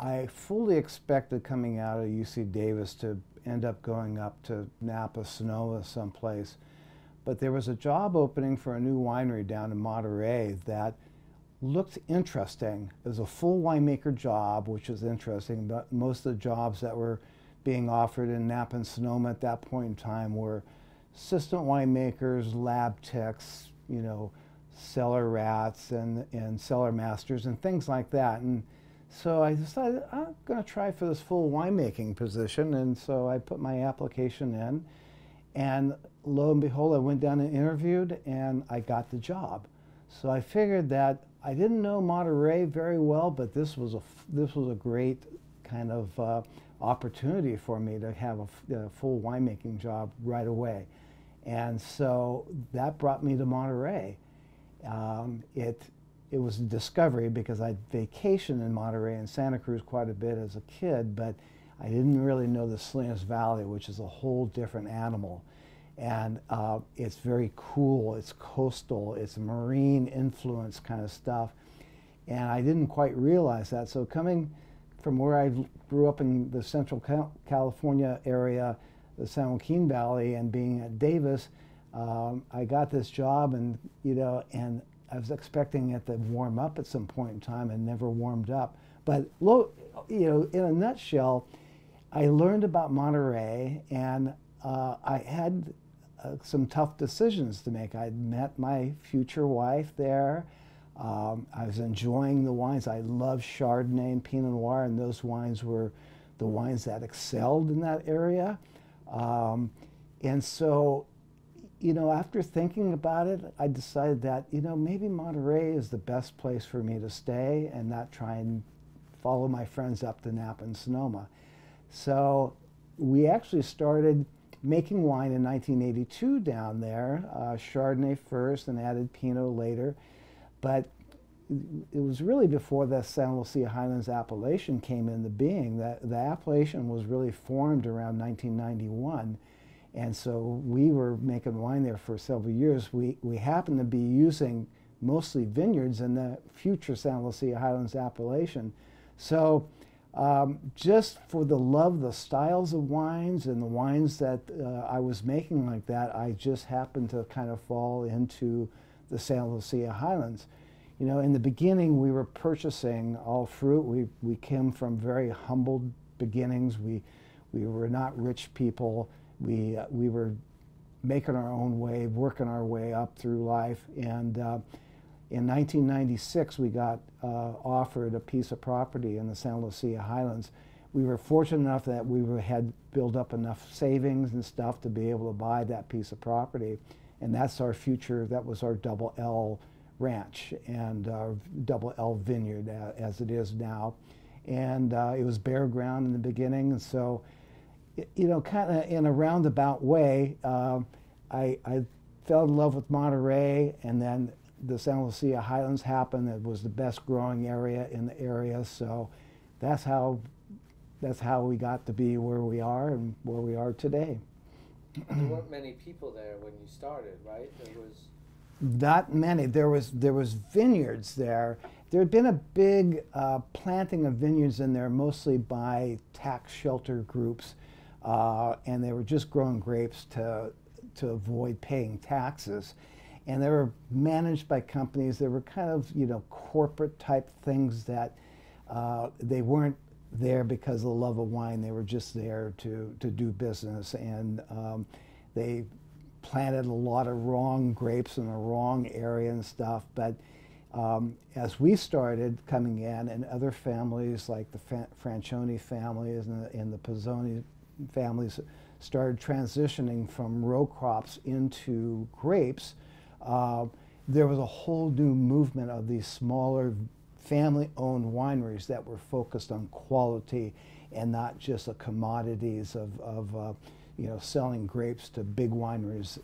I fully expected coming out of UC Davis to end up going up to Napa, Sonoma, someplace. But there was a job opening for a new winery down in Monterey that looked interesting. It was a full winemaker job, which was interesting, but most of the jobs that were being offered in Napa and Sonoma at that point in time were assistant winemakers, lab techs, you know, cellar rats and cellar masters and things like that. And so I decided I'm going to try for this full winemaking position, and so I put my application in, and lo and behold, I went down and interviewed, and I got the job. So I figured that I didn't know Monterey very well, but this was a great kind of opportunity for me to have a full winemaking job right away, and so that brought me to Monterey. It was a discovery because I'd vacationed in Monterey and Santa Cruz quite a bit as a kid, but I didn't really know the Salinas Valley, which is a whole different animal. And it's very cool, it's coastal, it's marine influence kind of stuff. And I didn't quite realize that. So coming from where I grew up in the Central California area, the San Joaquin Valley, and being at Davis, I got this job, and and I was expecting it to warm up at some point in time, and never warmed up. But in a nutshell, I learned about Monterey, and I had some tough decisions to make. I'd met my future wife there. I was enjoying the wines. I love Chardonnay and Pinot Noir, and those wines were the wines that excelled in that area. And so, after thinking about it, I decided that, maybe Monterey is the best place for me to stay and not try and follow my friends up to Napa and Sonoma. So we actually started making wine in 1982 down there, Chardonnay first and added Pinot later. But it was really before the Santa Lucia Highlands appellation came into being. That the appellation was really formed around 1991. And so we were making wine there for several years. We happened to be using mostly vineyards in the future Santa Lucia Highlands appellation. So just for the love of the styles of wines and the wines that I was making like that, I just happened to kind of fall into the Santa Lucia Highlands. In the beginning, we were purchasing all fruit. We came from very humble beginnings. We were not rich people. We were making our own way, working our way up through life. And in 1996, we got offered a piece of property in the Santa Lucia Highlands. We were fortunate enough that we had built up enough savings and stuff to be able to buy that piece of property. And that's our future. That was our Double L ranch and our Double L vineyard as it is now. And it was bare ground in the beginning. And so, kind of in a roundabout way, I fell in love with Monterey, and then the Santa Lucia Highlands happened. It was the best growing area in the area, so that's how we got to be where we are and where we are today. There weren't many people there when you started, right? There was not many. There was vineyards there. There had been a big planting of vineyards in there, mostly by tax shelter groups, and they were just growing grapes to avoid paying taxes. And they were managed by companies. They were kind of, corporate type things that they weren't there because of the love of wine. They were just there to do business. And they planted a lot of wrong grapes in the wrong area and stuff. But as we started coming in, and other families like the Francione families and the Pizzoni families started transitioning from row crops into grapes, there was a whole new movement of these smaller family-owned wineries that were focused on quality and not just the commodities of selling grapes to big wineries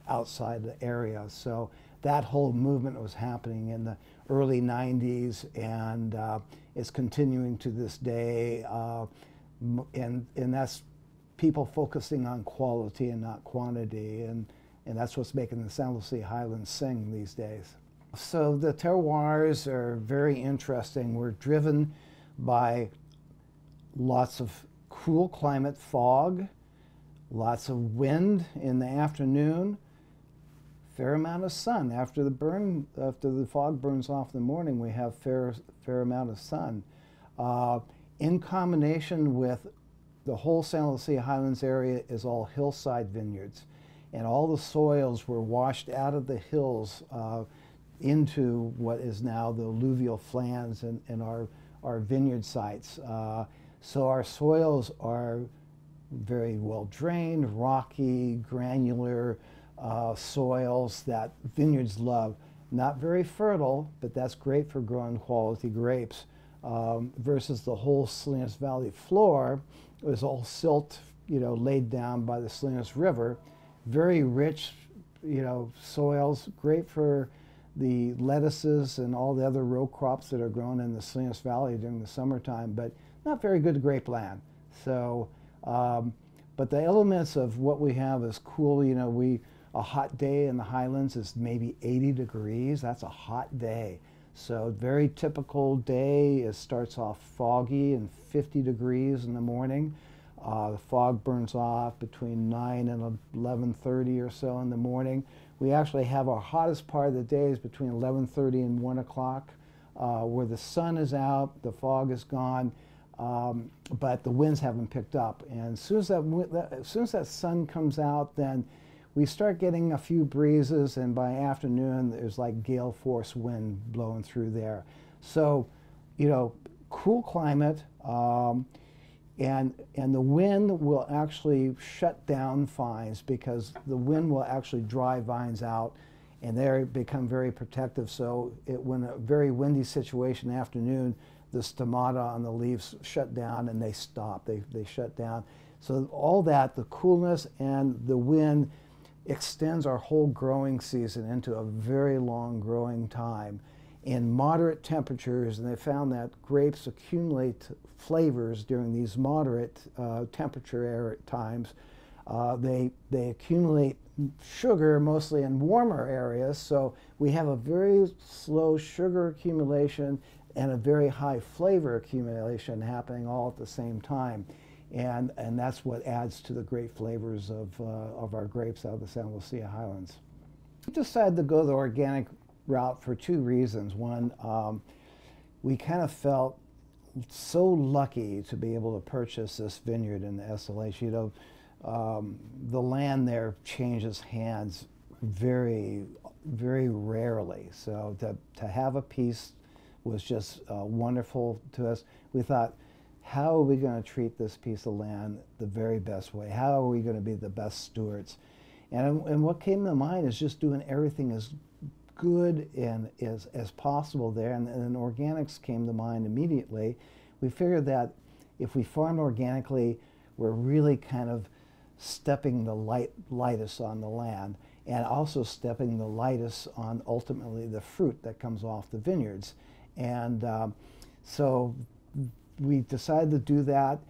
outside the area. So that whole movement was happening in the early 90s, and it's continuing to this day, and that's people focusing on quality and not quantity, and that's what's making the Santa Lucia Highlands sing these days. So the terroirs are very interesting. We're driven by lots of cool climate, fog, lots of wind in the afternoon, fair amount of sun. After the fog burns off in the morning, we have fair amount of sun. In combination with the whole Santa Lucia Highlands area is all hillside vineyards, and all the soils were washed out of the hills into what is now the alluvial flans in our vineyard sites. So our soils are very well drained, rocky, granular soils that vineyards love. Not very fertile, but that's great for growing quality grapes. Versus the whole Salinas Valley floor was all silt, laid down by the Salinas River. Very rich, soils, great for the lettuces and all the other row crops that are grown in the Salinas Valley during the summertime, but not very good grape land. So, but the elements of what we have is cool. A hot day in the Highlands is maybe 80 degrees. That's a hot day. So very typical day. It starts off foggy and 50 degrees in the morning. The fog burns off between 9 and 11:30 or so in the morning. We actually have our hottest part of the day is between 11:30 and 1 o'clock, where the sun is out, the fog is gone, but the winds haven't picked up. And as soon as that sun comes out, then we start getting a few breezes, and by afternoon there's like gale force wind blowing through there. So, cool climate, and the wind will actually shut down vines because the wind will actually dry vines out, and they become very protective. So when a very windy situation in the afternoon, the stomata on the leaves shut down and they stop. They shut down. So all that, the coolness and the wind, extends our whole growing season into a very long growing time in moderate temperatures, and they found that grapes accumulate flavors during these moderate temperature times. They accumulate sugar mostly in warmer areas, so we have a very slow sugar accumulation and a very high flavor accumulation happening all at the same time. And that's what adds to the great flavors of our grapes out of the Santa Lucia Highlands. We decided to go the organic route for two reasons. One, we kind of felt so lucky to be able to purchase this vineyard in the SLH. The land there changes hands very, very rarely. So to have a piece was just wonderful to us. We thought, how are we going to treat this piece of land the very best way? How are we going to be the best stewards? And what came to mind is just doing everything as good and as possible there. And organics came to mind immediately. We figured that if we farmed organically, we're really kind of stepping the lightest on the land, and also stepping the lightest on ultimately the fruit that comes off the vineyards. And so we decided to do that.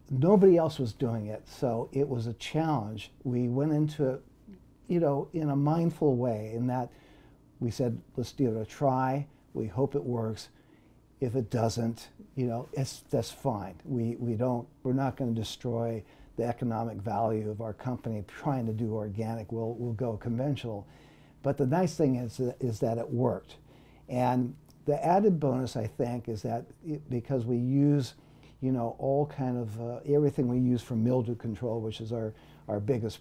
Nobody else was doing it, so it was a challenge. We went into it, in a mindful way, in that we said, let's give it a try. We hope it works. If it doesn't, that's fine. We're not going to destroy the economic value of our company trying to do organic. We'll go conventional. But the nice thing is that it worked. And the added bonus, I think, is that because we use, all kind of, everything we use for mildew control, which is our biggest,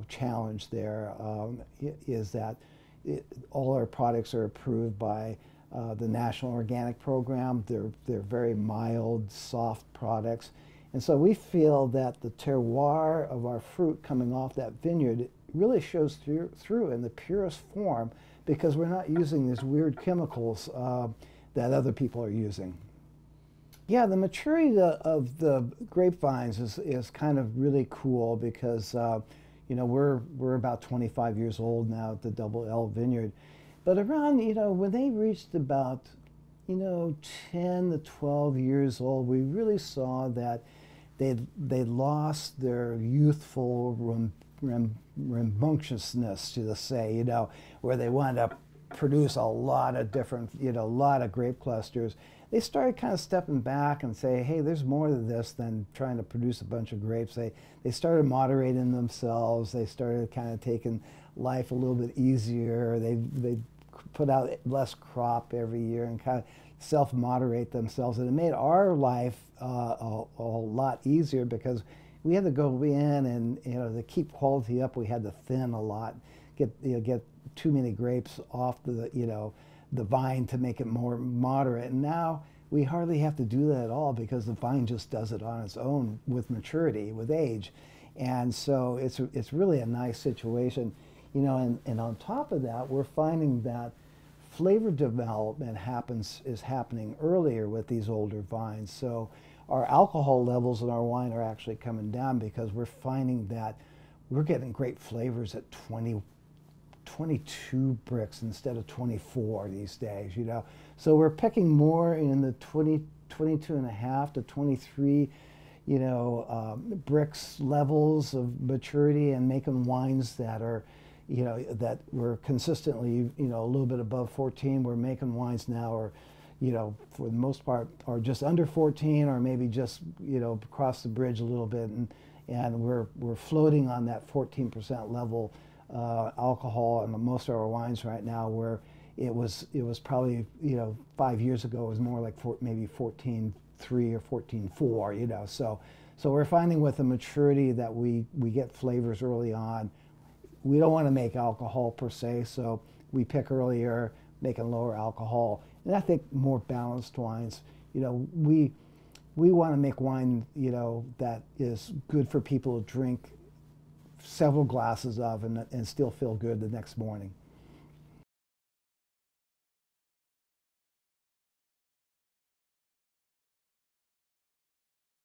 challenge there, is that all our products are approved by the National Organic Program. They're very mild, soft products. And so we feel that the terroir of our fruit coming off that vineyard really shows through in the purest form, because we're not using these weird chemicals that other people are using. Yeah, the maturity of the grapevines is kind of really cool, because we're about 25 years old now at the Double L Vineyard. But around, when they reached about, 10 to 12 years old, we really saw that they lost their youthful rambunctiousness, to say, where they wanted to produce a lot of different, a lot of grape clusters. they started kind of stepping back and say, hey, there's more to this than trying to produce a bunch of grapes. They started moderating themselves. They started kind of taking life a little bit easier. They put out less crop every year and kind of self-moderate themselves. And it made our life a lot easier because we had to go in and, to keep quality up, we had to thin a lot, get too many grapes off the vine to make it more moderate. And now we hardly have to do that at all because the vine just does it on its own with maturity, with age. And so it's really a nice situation. And on top of that, we're finding that flavor development is happening earlier with these older vines. So our alcohol levels in our wine are actually coming down because we're finding that we're getting great flavors at 22 bricks instead of 24 these days, So we're picking more in the 22 and a half to 23, bricks levels of maturity and making wines that are, that we're consistently, a little bit above 14. We're making wines now or, for the most part are just under 14 or maybe just, across the bridge a little bit. And we're floating on that 14% level alcohol in most of our wines right now, where it was probably 5 years ago it was more like maybe 14.3 or 14.4, So we're finding with the maturity that we get flavors early on. We don't want to make alcohol per se, so we pick earlier, making lower alcohol, and I think more balanced wines. We want to make wine that is good for people to drink several glasses of and still feel good the next morning.